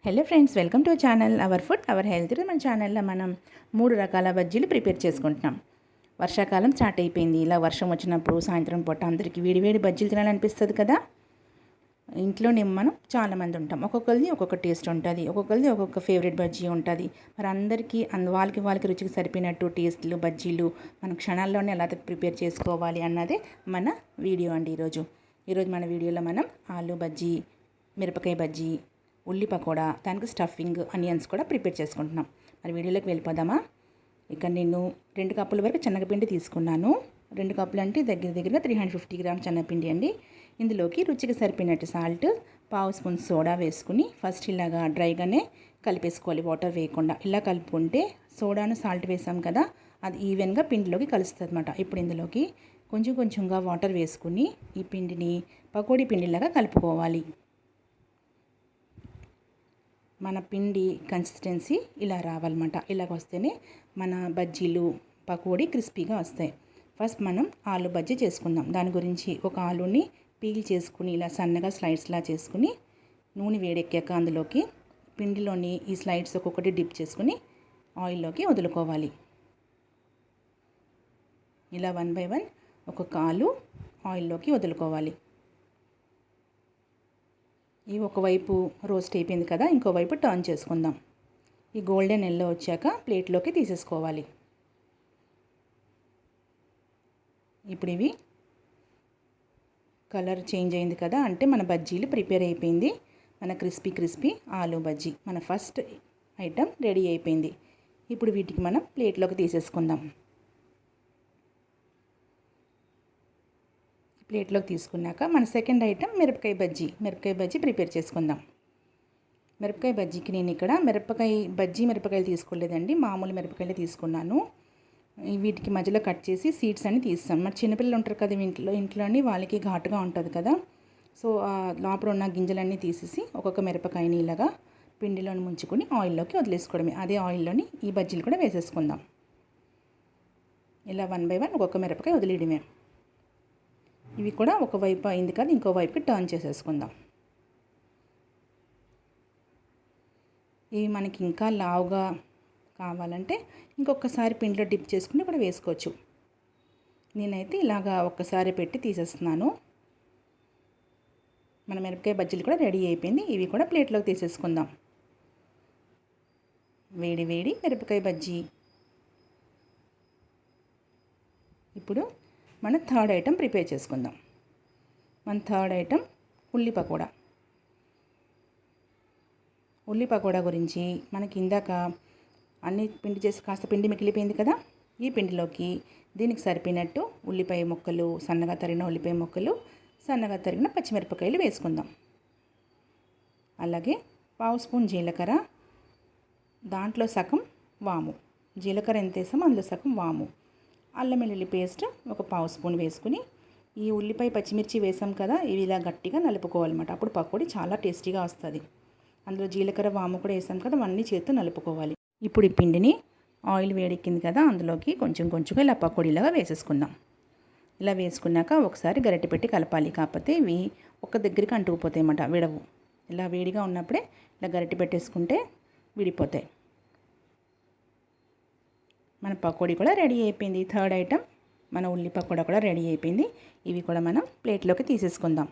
Hello friends, welcome to channel our food our health. మన ఛానల్లో మనం 3 రకాల బజ్జీలు ప్రిపేర్ చేసుకుంటున్నాం. వర్షాకాలం స్టార్ట్ అయిపోయింది. ఇలా వర్షం వచ్చినప్పుడు సాయంత్రం పూట అందరికీ వేడివేడి బజ్జీలు తినాలనిపిస్తుంది కదా. ఇంట్లోనే మనం చాలామంది ఉంటాం. ఒక్కొక్కరిది ఒక్కొక్క టేస్ట్ ఉంటుంది, ఒక్కొక్కరిది ఒక్కొక్క ఫేవరెట్ బజ్జీ ఉంటుంది. మరి అందరికీ వాళ్ళకి రుచికి సరిపోయినట్టు టేస్ట్లు బజ్జీలు మనం క్షణాల్లోనే ఎలా ప్రిపేర్ చేసుకోవాలి అన్నదే మన వీడియో అండి. ఈరోజు మన వీడియోలో మనం ఆలూ బజ్జీ, మిరపకాయ బజ్జీ, ఉల్లి పకోడా, దానికి స్టఫింగ్ ఆనియన్స్ కూడా ప్రిపేర్ చేసుకుంటున్నాం. మరి వీడియోలోకి వెళ్ళిపోదామా. ఇక్కడ నేను 2 కప్పుల వరకు శనగపిండి తీసుకున్నాను. 2 కప్పులు అంటే దగ్గరగా 350 గ్రామ్ శనగపిండి అండి. ఇందులోకి రుచికి సరిపోయినట్టు సాల్ట్, 1/2 స్పూన్ సోడా వేసుకుని ఫస్ట్ ఇలాగా డ్రైగానే కలిపేసుకోవాలి, వాటర్ వేయకుండా. ఇలా కలుపుకుంటే సోడాను సాల్ట్ వేసాం కదా, అది ఈవెన్గా పిండిలోకి కలుస్తుంది అన్నమాట. ఇప్పుడు ఇందులోకి కొంచెంగా వాటర్ వేసుకుని ఈ పిండిని పకోడీ పిండిలాగా కలుపుకోవాలి. మన పిండి కన్సిస్టెన్సీ ఇలా రావాలన్నమాట. ఇలాగ వస్తేనే మన బజ్జీలు పకోడీ క్రిస్పీగా వస్తాయి. ఫస్ట్ మనం ఆలు బజ్జీ చేసుకుందాం. దాని గురించి ఒక ఆలూని పీల్ చేసుకుని ఇలా సన్నగా స్లైడ్స్లా చేసుకుని నూనె వేడెక్కాక అందులోకి పిండిలోని ఈ స్లైడ్స్ ఒక్కొక్కటి డిప్ చేసుకుని ఆయిల్లోకి వదులుకోవాలి. ఇలా 1 బై 1 ఒక్కొక్క ఆలు ఆయిల్లోకి వదులుకోవాలి. ఈ ఒకవైపు రోస్ట్ అయిపోయింది కదా, ఇంకోవైపు టర్న్ చేసుకుందాం. ఈ గోల్డెన్ ఎల్లో వచ్చాక ప్లేట్లోకి తీసేసుకోవాలి. ఇప్పుడు ఇవి కలర్ చేంజ్ అయింది కదా, అంటే మన బజ్జీలు ప్రిపేర్ అయిపోయింది. మన క్రిస్పీ ఆలూ బజ్జీ మన ఫస్ట్ ఐటెం రెడీ అయిపోయింది. ఇప్పుడు వీటికి మనం ప్లేట్లోకి తీసేసుకుందాం. ప్లేట్లోకి తీసుకున్నాక మన సెకండ్ ఐటెం మిరపకాయ బజ్జీ ప్రిపేర్ చేసుకుందాం. మిరపకాయ బజ్జీకి నేను ఇక్కడ మిరపకాయలు తీసుకోలేదండి, మామూలు మిరపకాయలు తీసుకున్నాను. వీటికి మధ్యలో కట్ చేసి సీడ్స్ అన్ని తీస్తాను. మరి చిన్నపిల్లలు ఉంటారు కదా ఇంట్లోని, వాళ్ళకి ఘాటుగా ఉంటుంది కదా. సో లోపల ఉన్న గింజలన్నీ తీసేసి ఒక్కొక్క మిరపకాయని ఇలాగా పిండిలోని ముంచుకొని ఆయిల్లోకి వదిలేసుకోవడమే. అదే ఆయిల్లోని ఈ బజ్జీలు కూడా వేసేసుకుందాం. ఇలా 1 బై 1 ఒక్కొక్క మిరపకాయ వదిలేయడమే. ఇవి కూడా ఒకవైపు అయింది కదా, ఇంకో వైపుకి టర్న్ చేసేసుకుందాం. ఇవి మనకి ఇంకా లావుగా కావాలంటే ఇంకొకసారి పిండిలో డిప్ చేసుకుని కూడా వేసుకోవచ్చు. నేనైతే ఇలాగా ఒక్కసారి పెట్టి తీసేస్తున్నాను. మన మిరపకాయ బజ్జీలు కూడా రెడీ అయిపోయింది. ఇవి కూడా ప్లేట్లోకి తీసేసుకుందాం. వేడి మిరపకాయ బజ్జీ. ఇప్పుడు మన థర్డ్ ఐటెం ప్రిపేర్ చేసుకుందాం. మన థర్డ్ ఐటెం ఉల్లి పకోడా గురించి మనకి ఇందాక అన్ని పిండి చేసి కాస్త పిండి మిగిలిపోయింది కదా, ఈ పిండిలోకి దీనికి సరిపోయినట్టు ఉల్లిపాయ ముక్కలు, సన్నగా తరిగిన ఉల్లిపాయ ముక్కలు, సన్నగా తరిగిన పచ్చిమిరపకాయలు వేసుకుందాం. అలాగే 1/2 స్పూన్ జీలకర్ర, దాంట్లో సగం వాము. జీలకర్ర ఎంత వేసామో అందులో సగం వాము. అల్లం వెల్లుల్లి పేస్ట్ ఒక 1/2 స్పూన్ వేసుకుని ఈ ఉల్లిపాయ పచ్చిమిర్చి వేసాం కదా, ఇవి ఇలా గట్టిగా నలుపుకోవాలన్నమాట. అప్పుడు పకోడీ చాలా టేస్టీగా వస్తుంది. అందులో జీలకర్ర వాము కూడా వేసాం కదా, అవన్నీ చేత్తో నలుపుకోవాలి. ఇప్పుడు ఈ పిండిని ఆయిల్ వేడెక్కింది కదా, అందులోకి కొంచెంగా ఇలా పకోడీలాగా వేసేసుకుందాం. ఇలా వేసుకున్నాక ఒకసారి గరిటె పెట్టి కలపాలి, కాకపోతే ఇవి ఒక దగ్గరికి అంటుకుపోతాయి అన్నమాట, విడవు. ఇలా వేడిగా ఉన్నప్పుడే ఇలా గరిటె పెట్టేసుకుంటే విడిపోతాయి. మన పకోడీ కూడా రెడీ అయిపోయింది. థర్డ్ ఐటెం మన ఉల్లి పకోడా కూడా రెడీ అయిపోయింది. ఇవి కూడా మనం ప్లేట్లోకి తీసేసుకుందాం.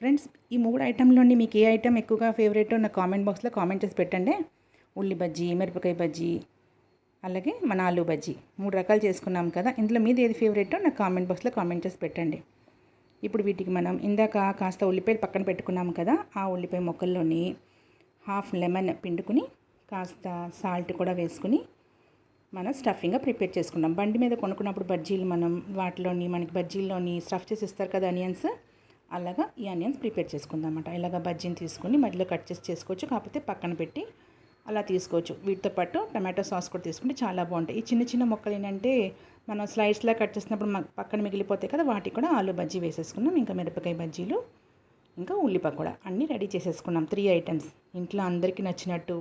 ఫ్రెండ్స్, ఈ 3 ఐటెంలోని మీకు ఏ ఐటెం ఎక్కువగా ఫేవరెట్ నా కామెంట్ బాక్స్లో కామెంట్ చేసి పెట్టండి. ఉల్లి బజ్జీ, మిరపకాయ బజ్జీ, అలాగే మన ఆలూ బజ్జీ 3 రకాలు చేసుకున్నాం కదా, ఇందులో మీది ఏది ఫేవరెటో నా కామెంట్ బాక్స్లో కామెంట్ చేసి పెట్టండి. ఇప్పుడు వీటికి మనం ఇందాక కాస్త ఉల్లిపాయలు పక్కన పెట్టుకున్నాం కదా, ఆ ఉల్లిపాయ ముక్కల్లోని 1/2 లెమన్ పిండుకుని కాస్త సాల్ట్ కూడా వేసుకుని మనం స్టఫింగ్గా ప్రిపేర్ చేసుకున్నాం. బండి మీద కొనుక్కున్నప్పుడు బజ్జీలు మనకి బజ్జీల్లోని స్టఫ్ చేసి ఇస్తారు కదా ఆనియన్స్, అలాగా ఈ ఆనియన్స్ ప్రిపేర్ చేసుకుందాం అన్నమాట. ఇలాగ బజ్జీని తీసుకుని మధ్యలో కట్ చేసి చేసుకోవచ్చు, కాకపోతే పక్కన పెట్టి అలా తీసుకోవచ్చు. వీటితో పాటు టమాటో సాస్ కూడా తీసుకుంటే చాలా బాగుంటాయి. ఈ చిన్న మొక్కలు ఏంటంటే మనం స్లైడ్స్లా కట్ చేసినప్పుడు పక్కన మిగిలిపోతాయి కదా, వాటికి కూడా ఆలూ బజ్జీ వేసేసుకున్నాం. ఇంకా మిరపకాయ బజ్జీలు, ఇంకా ఉల్లి పకోడా అన్నీ రెడీ చేసేసుకున్నాం. 3 ఐటమ్స్ ఇంట్లో అందరికీ నచ్చినట్టు,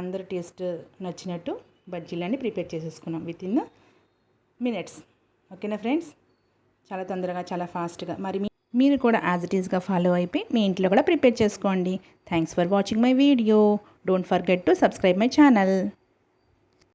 అందరి టేస్ట్ నచ్చినట్టు బజ్జీలన్నీ ప్రిపేర్ చేసేసుకున్నాం వితిన్ మినిట్స్. ఓకేనా ఫ్రెండ్స్, చాలా తొందరగా చాలా ఫాస్ట్గా. మరి మీరు కూడా యాజ్ ఇట్ ఈస్గా ఫాలో అయిపోయి మీ ఇంట్లో కూడా ప్రిపేర్ చేసుకోండి. Thanks for watching my video. Don't forget to subscribe my channel.